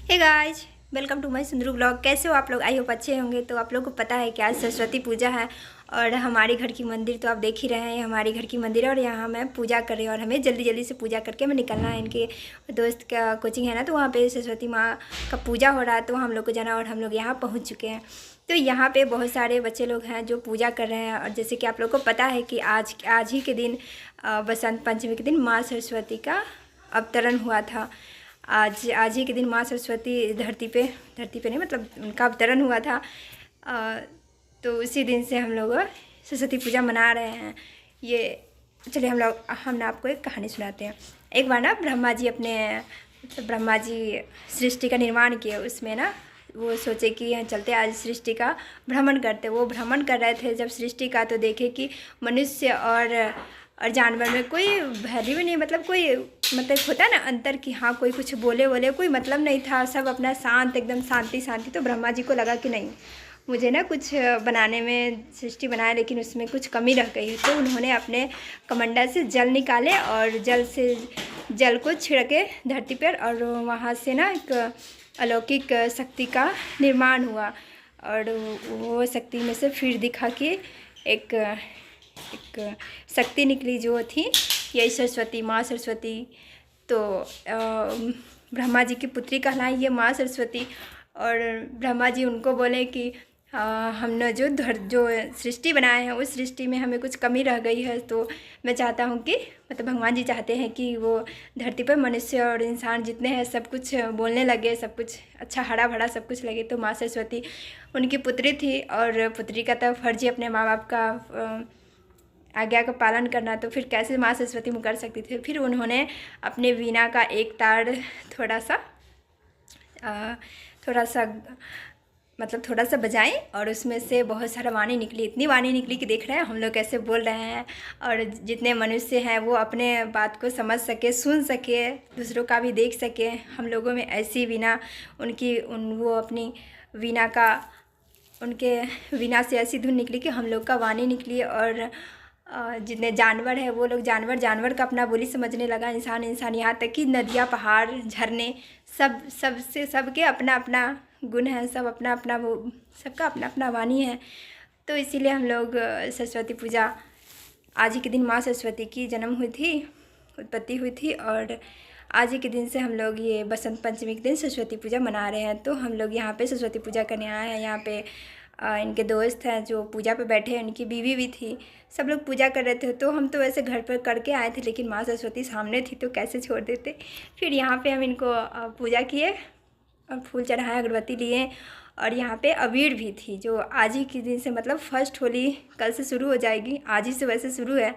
Hey guys, welcome to my सुंदरू blog. कैसे हो आप लोग? आई होप अच्छे होंगे। तो आप लोग को पता है कि आज सरस्वती पूजा है और हमारे घर की मंदिर तो आप देख ही रहे हैं, हमारे घर की मंदिर है और यहाँ मैं पूजा कर रही हूँ और हमें जल्दी जल्दी से पूजा करके हमें निकलना है। इनके दोस्त का कोचिंग है ना, तो वहाँ पे सरस्वती माँ का पूजा हो रहा है, तो हम लोग को जाना और हम लोग यहाँ पहुँच चुके हैं। तो यहाँ पे बहुत सारे बच्चे लोग हैं जो पूजा कर रहे हैं और जैसे कि आप लोग को पता है कि आज ही के दिन बसंत पंचमी के दिन माँ सरस्वती का अवतरण हुआ था। आज ही के दिन माँ सरस्वती धरती पे नहीं, मतलब उनका अवतरण हुआ था। तो उसी दिन से हम लोग सरस्वती पूजा मना रहे हैं। ये चलिए हम आपको एक कहानी सुनाते हैं। एक बार ना ब्रह्मा जी सृष्टि का निर्माण किए। उसमें ना वो सोचे कि चलते आज सृष्टि का भ्रमण करते। वो भ्रमण कर रहे थे जब सृष्टि का, तो देखे कि मनुष्य और जानवर में कोई वैल्यू नहीं, मतलब कोई मतलब होता है ना अंतर कि हाँ कोई कुछ बोले कोई मतलब नहीं था, सब अपना शांत, एकदम शांति। तो ब्रह्मा जी को लगा कि नहीं, मुझे ना कुछ बनाने में, सृष्टि बनाया लेकिन उसमें कुछ कमी रह गई। तो उन्होंने अपने कमंडल से जल निकाले और जल को छिड़के धरती पर और वहाँ से ना एक अलौकिक शक्ति का निर्माण हुआ और वो शक्ति में से फिर दिखा कि एक शक्ति निकली जो थी यही सरस्वती, माँ सरस्वती। तो ब्रह्मा जी की पुत्री कहलाई ये माँ सरस्वती। और ब्रह्मा जी उनको बोले कि हमने जो सृष्टि बनाए हैं उस सृष्टि में हमें कुछ कमी रह गई है, तो मैं चाहता हूँ कि मतलब भगवान जी चाहते हैं कि वो धरती पर मनुष्य और इंसान जितने हैं सब कुछ बोलने लगे, सब कुछ अच्छा हरा भरा सब कुछ लगे। तो माँ सरस्वती उनकी पुत्री थी और पुत्री का तो फर्ज ही अपने माँ बाप का आज्ञा का पालन करना, तो फिर कैसे माँ सरस्वती कर सकती थी। फिर उन्होंने अपने वीणा का एक तार थोड़ा सा बजाई और उसमें से बहुत सारा वाणी निकली। इतनी वाणी निकली कि देख रहे हैं हम लोग कैसे बोल रहे हैं और जितने मनुष्य हैं वो अपने बात को समझ सके, सुन सके, दूसरों का भी देख सके। हम लोगों में ऐसी वीणा वो अपनी उनके वीणा से ऐसी धुन निकली कि हम लोग का वाणी निकली। और जितने जानवर हैं वो लोग जानवर का अपना बोली समझने लगा, इंसान यहाँ तक कि नदियाँ, पहाड़, झरने सबके अपना अपना गुण है, सब अपना अपना वो सबका अपना अपना वाणी है। तो इसीलिए हम लोग सरस्वती पूजा आज ही के दिन माँ सरस्वती की उत्पत्ति हुई थी और आज ही के दिन से हम लोग ये बसंत पंचमी के दिन सरस्वती पूजा मना रहे हैं। तो हम लोग यहाँ पे सरस्वती पूजा करने आए हैं। यहाँ पे इनके दोस्त हैं जो पूजा पे बैठे हैं, उनकी बीवी भी थी, सब लोग पूजा कर रहे थे। तो हम तो वैसे घर पर करके आए थे लेकिन माँ सरस्वती सामने थी तो कैसे छोड़ देते। फिर यहाँ पे हम इनको पूजा किए और फूल चढ़ाए, अगरबत्ती लिए और यहाँ पे अबीर भी थी जो आज ही के दिन से, मतलब फर्स्ट होली कल से शुरू हो जाएगी, आज ही से वैसे शुरू है।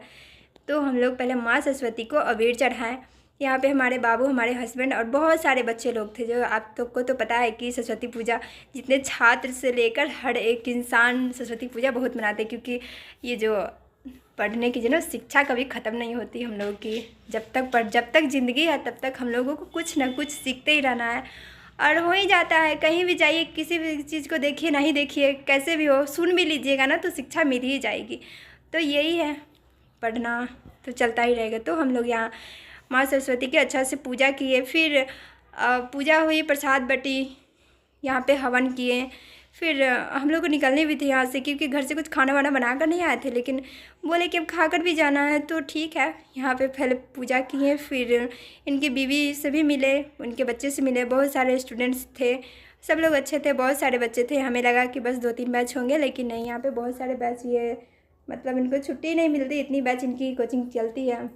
तो हम लोग पहले माँ सरस्वती को अबीर चढ़ाएँ। यहाँ पे हमारे बाबू, हमारे हस्बैंड और बहुत सारे बच्चे लोग थे। जो आप लोग को तो पता है कि सरस्वती पूजा जितने छात्र से लेकर हर एक इंसान सरस्वती पूजा बहुत मनाते हैं, क्योंकि ये जो पढ़ने की जो ना शिक्षा कभी ख़त्म नहीं होती हम लोगों की। जब तक ज़िंदगी है तब तक हम लोगों को कुछ ना कुछ सीखते ही रहना है और हो ही जाता है। कहीं भी जाइए, किसी भी चीज़ को देखिए, नहीं देखिए, कैसे भी हो, सुन भी लीजिएगा ना तो शिक्षा मिल ही जाएगी। तो यही है, पढ़ना तो चलता ही रहेगा। तो हम लोग यहाँ माँ सरस्वती की अच्छा से पूजा किए। फिर पूजा हुई, प्रसाद बटी, यहाँ पे हवन किए। फिर हम लोग को निकलने भी थे यहाँ से, क्योंकि घर से कुछ खाना वाना बना कर नहीं आए थे, लेकिन बोले कि अब खाकर भी जाना है तो ठीक है। यहाँ पे पहले पूजा किए, फिर इनकी बीवी से भी मिले, उनके बच्चे से मिले, बहुत सारे स्टूडेंट्स थे, सब लोग अच्छे थे, बहुत सारे बच्चे थे। हमें लगा कि बस 2-3 बैच होंगे, लेकिन नहीं, यहाँ पे बहुत सारे बैच, ये मतलब इनको छुट्टी नहीं मिलती, इतनी बैच इनकी कोचिंग चलती है।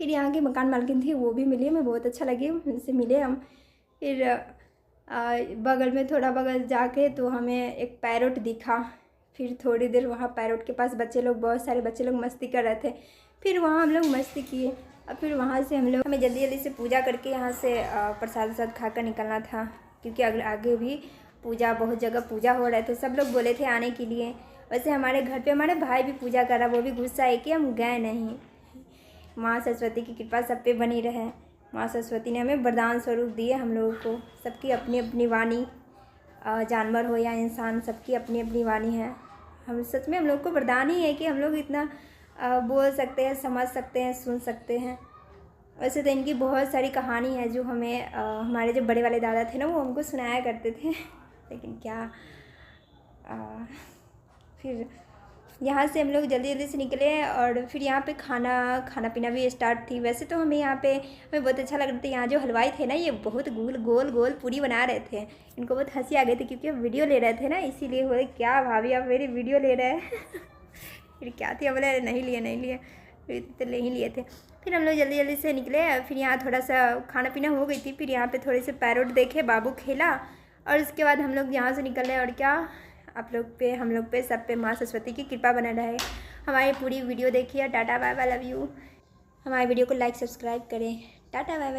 फिर यहाँ की मकान मालकिन थी वो भी मिली, हमें बहुत अच्छा लगी, उनसे मिले हम। फिर बगल में थोड़ा बगल जाके तो हमें एक पैरोट दिखा। फिर थोड़ी देर वहाँ पैरोट के पास बहुत सारे बच्चे लोग मस्ती कर रहे थे। फिर वहाँ हम लोग मस्ती किए और फिर वहाँ से हमें जल्दी जल्दी से पूजा करके यहाँ से प्रसाद खाकर निकलना था, क्योंकि आगे भी बहुत जगह पूजा हो रहे थे। सब लोग बोले थे आने के लिए। वैसे हमारे घर पे हमारे भाई भी पूजा कर रहा, वो भी गुस्सा है कि हम गए नहीं। माँ सरस्वती की कृपा सब पे बनी रहे। माँ सरस्वती ने हमें वरदान स्वरूप दिए हम लोगों को। सबकी अपनी अपनी वाणी, जानवर हो या इंसान, सबकी अपनी अपनी वाणी है। सच में हम लोग को वरदान ही है कि हम लोग इतना बोल सकते हैं, समझ सकते हैं, सुन सकते हैं। वैसे तो इनकी बहुत सारी कहानी है जो हमें हमारे जो बड़े वाले दादा थे ना वो हमको सुनाया करते थे। लेकिन क्या फिर यहाँ से हम लोग जल्दी जल्दी से निकले और फिर यहाँ पे खाना पीना भी स्टार्ट थी। वैसे तो हमें यहाँ पे हमें बहुत अच्छा लग रहा था। यहाँ जो हलवाई थे ना ये बहुत गोल गोल पूरी बना रहे थे। इनको बहुत हंसी आ गई थी क्योंकि हम वीडियो ले रहे थे ना, इसीलिए बोले क्या भाभी आप मेरी वीडियो ले रहे हैं। फिर क्या थी, बोले नहीं लिए फिर तो ले ही लिए थे। फिर हम लोग जल्दी जल्दी से निकले। फिर यहाँ थोड़ा सा खाना पीना हो गई थी। फिर यहाँ पे थोड़े से पैरोट देखे, बाबू खेला और उसके बाद हम लोग यहाँ से निकल रहे। और क्या आप लोग पे, हम लोग पे, सब पे माँ सरस्वती की कृपा बना रहे। हमारी पूरी वीडियो देखिए। Tata bye bye, love you. हमारी वीडियो को लाइक सब्सक्राइब करें। Tata bye bye.